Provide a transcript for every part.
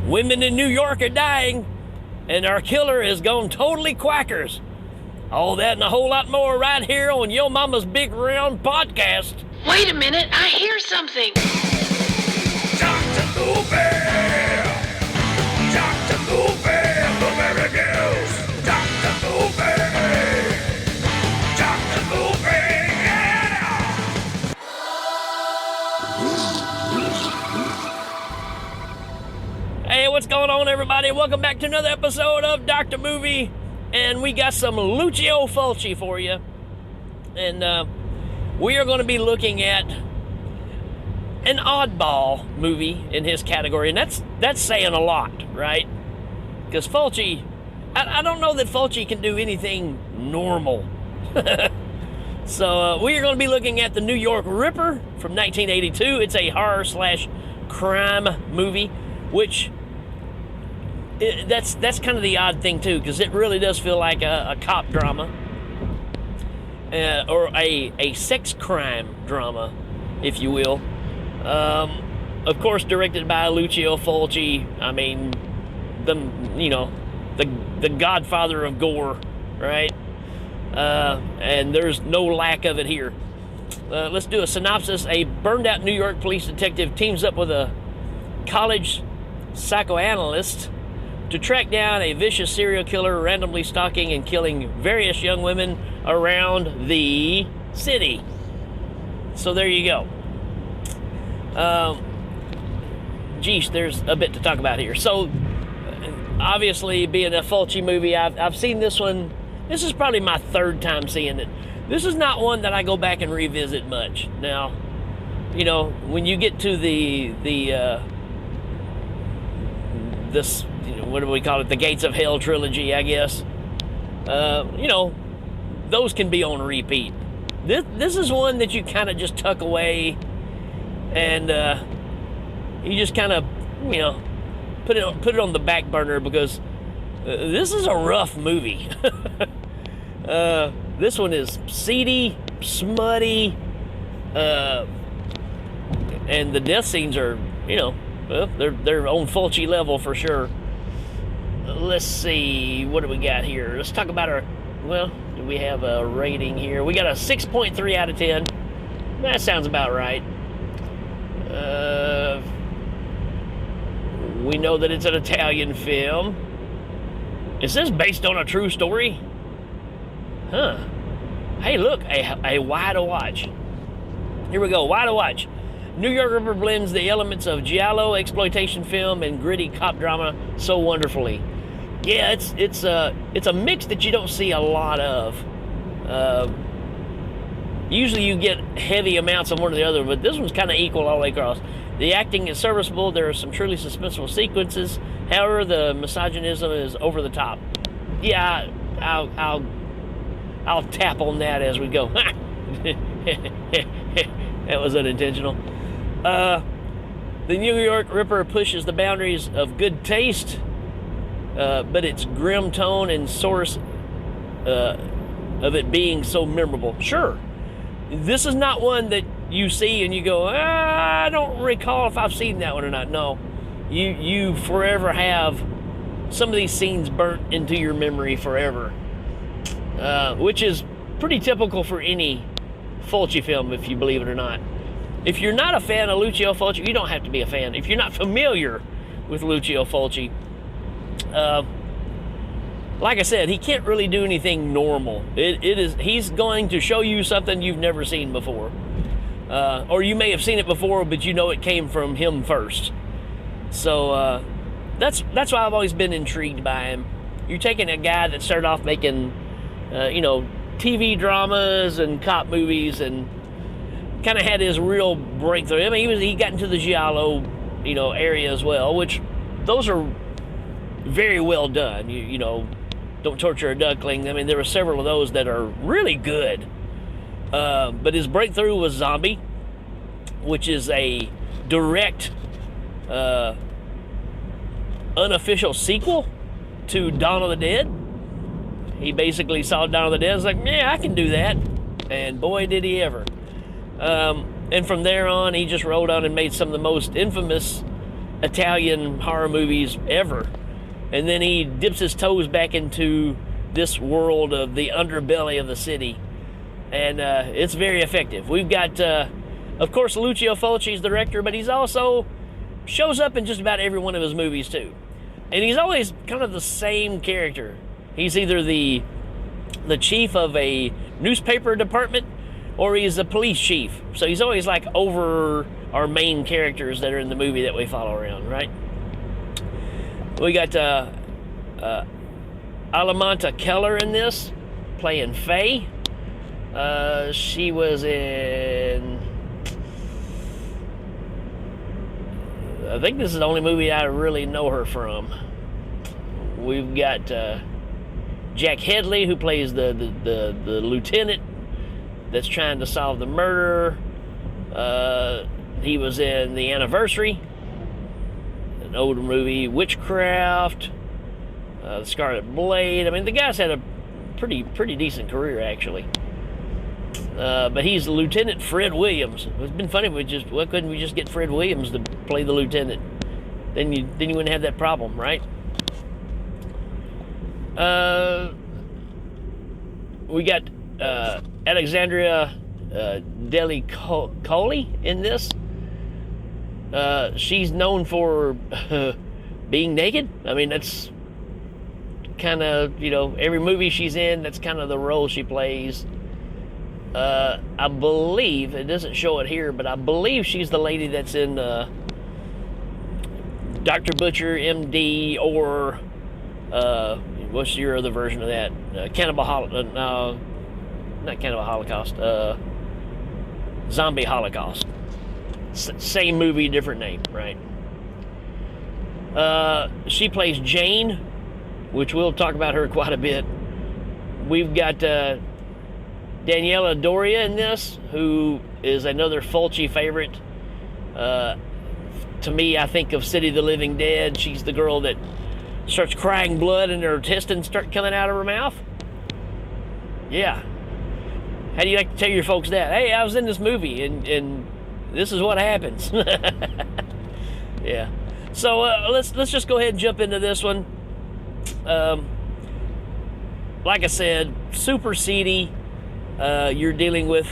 Women in New York are dying, and our killer has gone totally quackers. All that and a whole lot more right here on Yo Mama's Big Round Podcast. Wait a minute, I hear something. Dr. Goofy! Dr. Goofy! Blueberry Girls! Dr. Goofy! Dr. Goofy! Yeah! Hey, what's going on, everybody? Welcome back to another episode of Dr. Movie. And we got some Lucio Fulci for you. And we are going to be looking at an oddball movie in his category. And that's saying a lot, right? Because Fulci, I don't know that Fulci can do anything normal. So we are going to be looking at The New York Ripper from 1982. It's a horror/crime movie, which that's kind of the odd thing too, because it really does feel like a cop drama, or a sex crime drama, if you will. Of course, directed by Lucio Fulci. I mean, the godfather of gore, right? And there's no lack of it here. Let's do a synopsis. A burned-out New York police detective teams up with a college psychoanalyst to track down a vicious serial killer randomly stalking and killing various young women around the city. So there you go. Geez, there's a bit to talk about here. So, obviously, being a Fulci movie, I've seen this one. This is probably my third time seeing it. This is not one that I go back and revisit much. Now, you know, when you get to this, what do we call it? The Gates of Hell trilogy, I guess. Those can be on repeat. This is one that you kind of just tuck away, and you just kind of, put it on the back burner, because this is a rough movie. This one is seedy, smutty, and the death scenes are, they're on Fulci level for sure. Let's see, what do we got here? Let's talk about do we have a rating here? We got a 6.3 out of 10. That sounds about right. We know that it's an Italian film. Is this based on a true story? Huh. Hey, look, a why to watch. Here we go, why to watch. New York Ripper blends the elements of giallo, exploitation film, and gritty cop drama so wonderfully. Yeah, it's a mix that you don't see a lot of. Usually you get heavy amounts of one or the other, but this one's kind of equal all the way across. The acting is serviceable. There are some truly suspenseful sequences. However, the misogynism is over the top. Yeah, I'll tap on that as we go. That was unintentional. The New York Ripper pushes the boundaries of good taste, but its grim tone and source of it being so memorable. Sure, this is not one that you see and you go, I don't recall if I've seen that one or not. No, you forever have some of these scenes burnt into your memory forever, which is pretty typical for any Fulci film, if you believe it or not. If you're not a fan of Lucio Fulci, you don't have to be a fan. If you're not familiar with Lucio Fulci, like I said, he can't really do anything normal. He's going to show you something you've never seen before. Or you may have seen it before, but you know it came from him first. So that's why I've always been intrigued by him. You're taking a guy that started off making, TV dramas and cop movies, and kind of had his real breakthrough. I mean, he got into the giallo, area as well, which those are very well done. Don't torture a duckling. I mean, there were several of those that are really good. But his breakthrough was Zombie, which is a direct, unofficial sequel to Dawn of the Dead. He basically saw Dawn of the Dead and was like, yeah, I can do that. And boy, did he ever. And from there on, he just rolled on and made some of the most infamous Italian horror movies ever. And then he dips his toes back into this world of the underbelly of the city. And it's very effective. We've got, of course, Lucio Fulci's the director, but he's also shows up in just about every one of his movies, too. And he's always kind of the same character. He's either the chief of a newspaper department, or he's a police chief. So he's always like over our main characters that are in the movie that we follow around, right? We got Alamanta Keller in this, playing Faye. She was in... I think this is the only movie I really know her from. We've got Jack Headley, who plays the lieutenant that's trying to solve the murder. He was in The Anniversary, an older movie, Witchcraft, The Scarlet Blade. I mean, the guy's had a pretty decent career, actually. But he's Lieutenant Fred Williams. It's been funny, why couldn't we just get Fred Williams to play the lieutenant? Then you wouldn't have that problem, right? We got Alexandria Deli Coley in this. She's known for being naked. I mean, that's kind of, every movie she's in, that's kind of the role she plays. I believe, it doesn't show it here, but I believe she's the lady that's in Dr. Butcher, MD, or what's your other version of that? Not Cannibal Holocaust, Zombie Holocaust. Same movie, different name, right? She plays Jane, which we'll talk about her quite a bit. We've got Daniela Doria in this, who is another Fulci favorite. To me, I think of City of the Living Dead. She's the girl that starts crying blood and her intestines start coming out of her mouth. Yeah. How do you like to tell your folks that? Hey, I was in this movie, and this is what happens. Yeah. So let's just go ahead and jump into this one. Like I said, super seedy. You're dealing with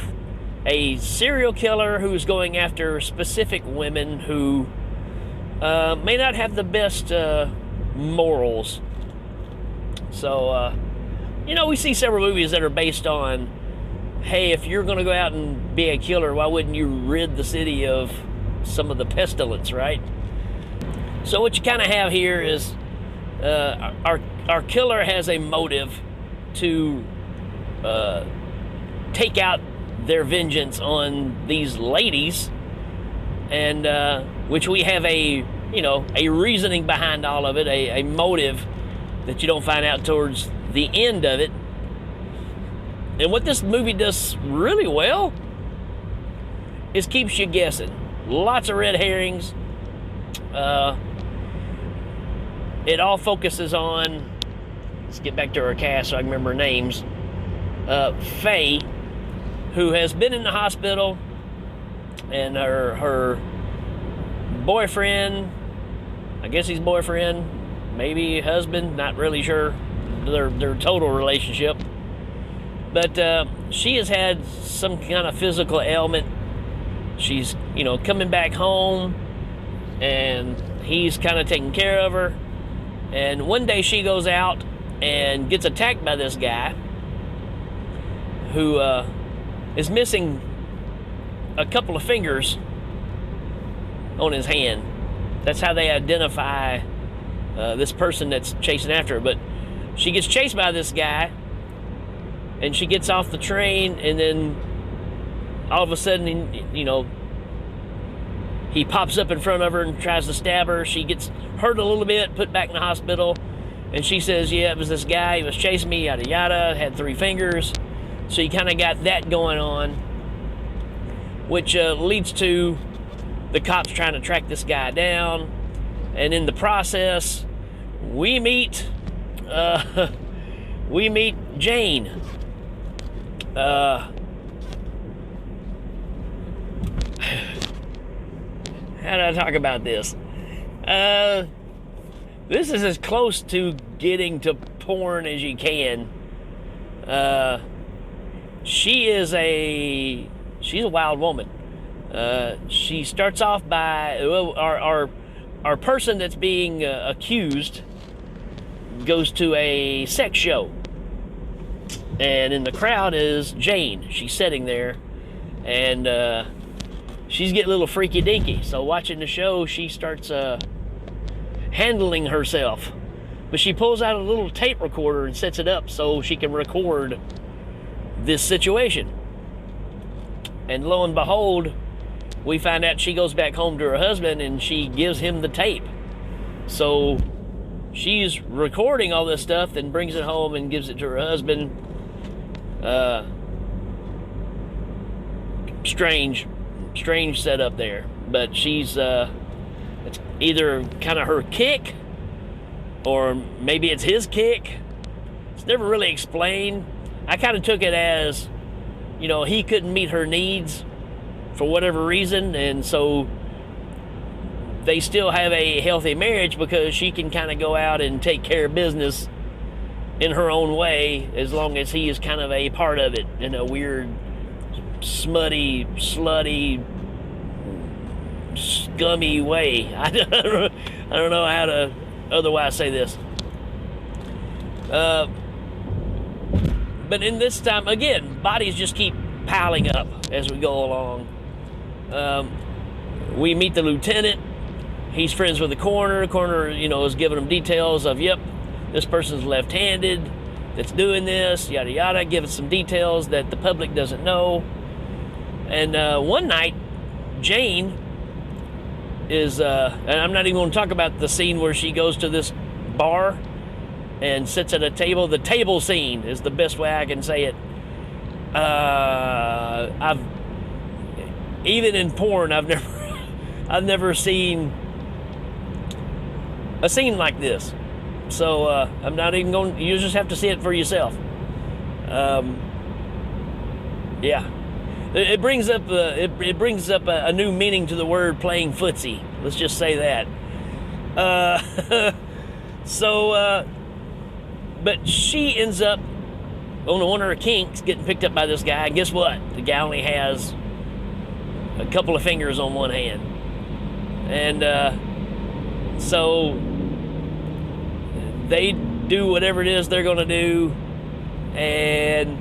a serial killer who's going after specific women who may not have the best morals. So, we see several movies that are based on, hey, if you're going to go out and be a killer, why wouldn't you rid the city of some of the pestilence, right? So what you kind of have here is our killer has a motive to take out their vengeance on these ladies, and which we have a reasoning behind all of it, a motive that you don't find out towards the end of it. And what this movie does really well is keeps you guessing. Lots of red herrings. It all focuses on, let's get back to our cast so I can remember names. Faye, who has been in the hospital, and her boyfriend, I guess he's boyfriend, maybe husband, not really sure their total relationship. But she has had some kind of physical ailment. She's, coming back home, and he's kind of taking care of her. And one day she goes out and gets attacked by this guy who is missing a couple of fingers on his hand. That's how they identify this person that's chasing after her. But she gets chased by this guy, and she gets off the train, and then all of a sudden, he pops up in front of her and tries to stab her. She gets hurt a little bit, put back in the hospital, and she says, yeah, it was this guy, he was chasing me, yada yada, had 3 fingers. So you kind of got that going on, which leads to the cops trying to track this guy down. And in the process, we meet Jane. How do I talk about this? This is as close to getting to porn as you can. She's a wild woman. She starts off by our person that's being accused goes to a sex show, and in the crowd is Jane. She's sitting there, and she's getting a little freaky dinky. So watching the show, she starts handling herself, but she pulls out a little tape recorder and sets it up so she can record this situation. And lo and behold, we find out she goes back home to her husband and she gives him the tape. So she's recording all this stuff and brings it home and gives it to her husband. Strange setup there. But she's, it's either kind of her kick or maybe it's his kick. It's never really explained. I kind of took it as, you know, he couldn't meet her needs for whatever reason, and so they still have a healthy marriage because she can kind of go out and take care of business in her own way as long as he is kind of a part of it in a weird, smutty, slutty, scummy way. I don't know how to otherwise say this. But in this time, again, bodies just keep piling up as we go along. We meet the lieutenant. He's friends with the coroner. The coroner, you know, is giving him details of, yep, this person's left-handed that's doing this, yada, yada, giving some details that the public doesn't know. And one night, Jane is, and I'm not even going to talk about the scene where she goes to this bar and sits at a table. The table scene is the best way I can say it. Even in porn, I've never seen a scene like this. So I'm not even going. You just have to see it for yourself. Yeah, it brings up a new meaning to the word playing footsie. Let's just say that. But she ends up on one of her kinks getting picked up by this guy. And guess what? The guy only has a couple of fingers on one hand. And so they do whatever it is they're going to do. And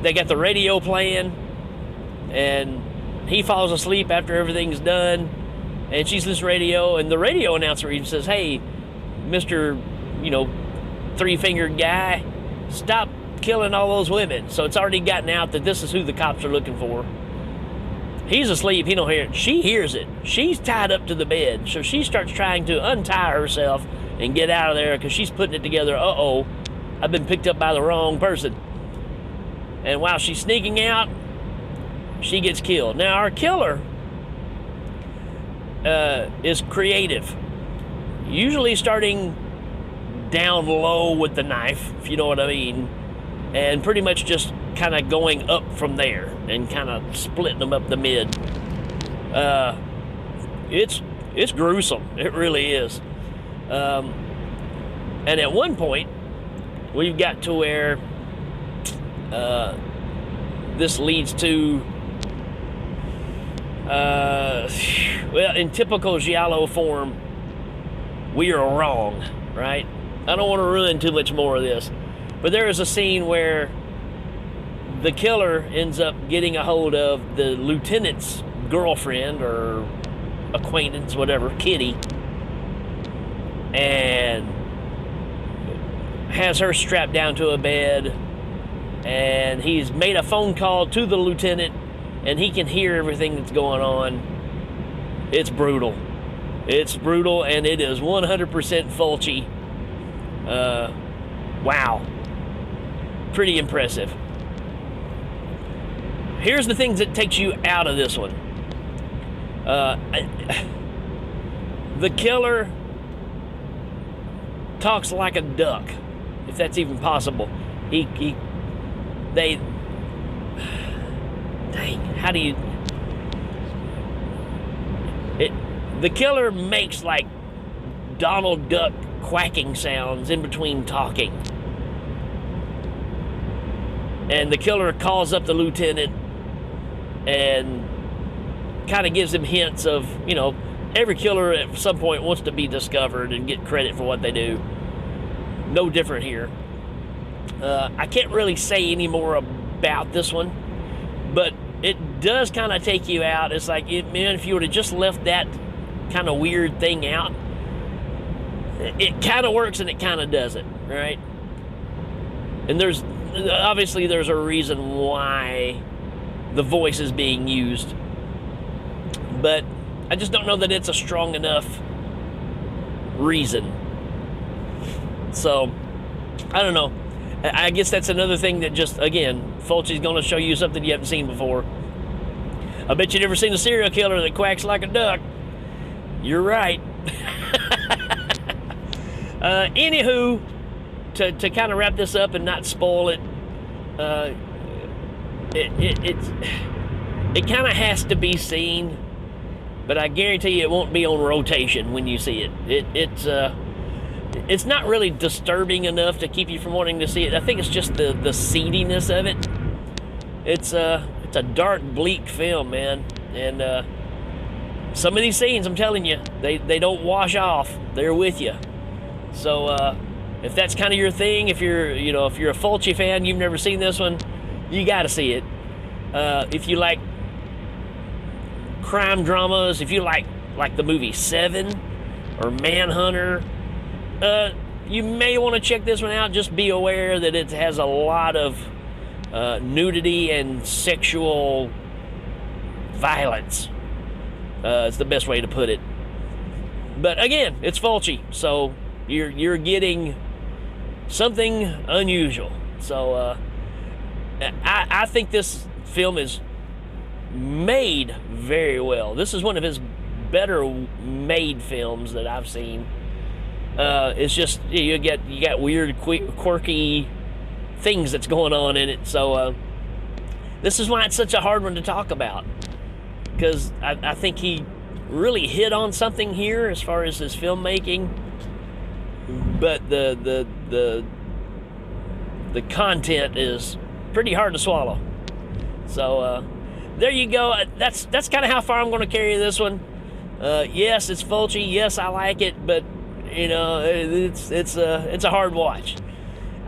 they got the radio playing. And he falls asleep after everything's done. And she's listening to radio. And the radio announcer even says, hey, Mr., you know, three-fingered guy, stop killing all those women. So it's already gotten out that this is who the cops are looking for. He's asleep, he don't hear it. She hears it. She's tied up to the bed, so she starts trying to untie herself and get out of there because she's putting it together. Uh-oh, I've been picked up by the wrong person. And while she's sneaking out, she gets killed. Now, our killer is creative. Usually starting down low with the knife, if you know what I mean, and pretty much just kind of going up from there and kind of splitting them up the mid. It's gruesome. It really is. And at one point, we've got to where this leads to, well, in typical giallo form, we are wrong, right? I don't want to ruin too much more of this, but there is a scene where the killer ends up getting a hold of the lieutenant's girlfriend or acquaintance, whatever, Kitty, and has her strapped down to a bed, and he's made a phone call to the lieutenant, and he can hear everything that's going on. It's brutal. It's brutal, and it is 100% Fulci. Wow. Pretty impressive. Here's the things that takes you out of this one. The killer talks like a duck, if that's even possible. Dang, how do you... the killer makes like Donald Duck quacking sounds in between talking. And the killer calls up the lieutenant and kind of gives him hints of, you know, every killer at some point wants to be discovered and get credit for what they do. No different here. I can't really say any more about this one, but it does kind of take you out. It's like, man, if you would have just left that kind of weird thing out, it kind of works and it kind of doesn't, right? And there's obviously a reason why the voice is being used, but I just don't know that it's a strong enough reason. So I don't know. I guess that's another thing that just, again, Fulci's going to show you something you haven't seen before. I bet you've never seen a serial killer that quacks like a duck. You're right. Anywho, to kind of wrap this up and not spoil it, it kind of has to be seen, but I guarantee you it won't be on rotation when you see it. It's not really disturbing enough to keep you from wanting to see it. I think it's just the seediness of it. It's a dark, bleak film, man. And some of these scenes, I'm telling you, they don't wash off. They're with you. So if that's kind of your thing, if you're a Fulci fan, you've never seen this one, you got to see it. If you like crime dramas, if you like the movie Seven or Manhunter, you may want to check this one out. Just be aware that it has a lot of nudity and sexual violence. It's the best way to put it. But again, it's Fulci, so you're getting something unusual. So I think this film is made very well. This is one of his better made films that I've seen. It's just you got weird, quirky things that's going on in it. So this is why it's such a hard one to talk about, because I think he really hit on something here as far as his filmmaking, but the content is pretty hard to swallow. So there you go. That's kind of how far I'm going to carry this one. Yes, it's Fulci. Yes, I like it, but you know, it's a hard watch.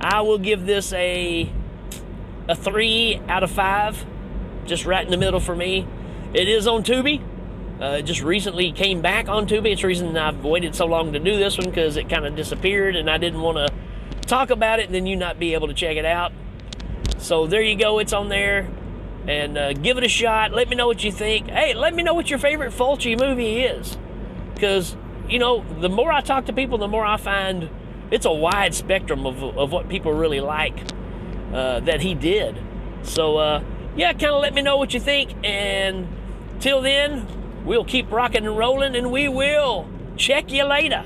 I will give this a 3 out of 5, just right in the middle for me. It is on Tubi. It just recently came back on Tubi. It's the reason I've waited so long to do this one, because it kind of disappeared and I didn't want to talk about it and then you not be able to check it out. So there you go. It's on there. And give it a shot. Let me know what you think. Hey, let me know what your favorite Fulci movie is, because you know, the more I talk to people, the more I find it's a wide spectrum of what people really like that he did. So yeah, kind of let me know what you think, and till then, we'll keep rocking and rolling, and we will check you later.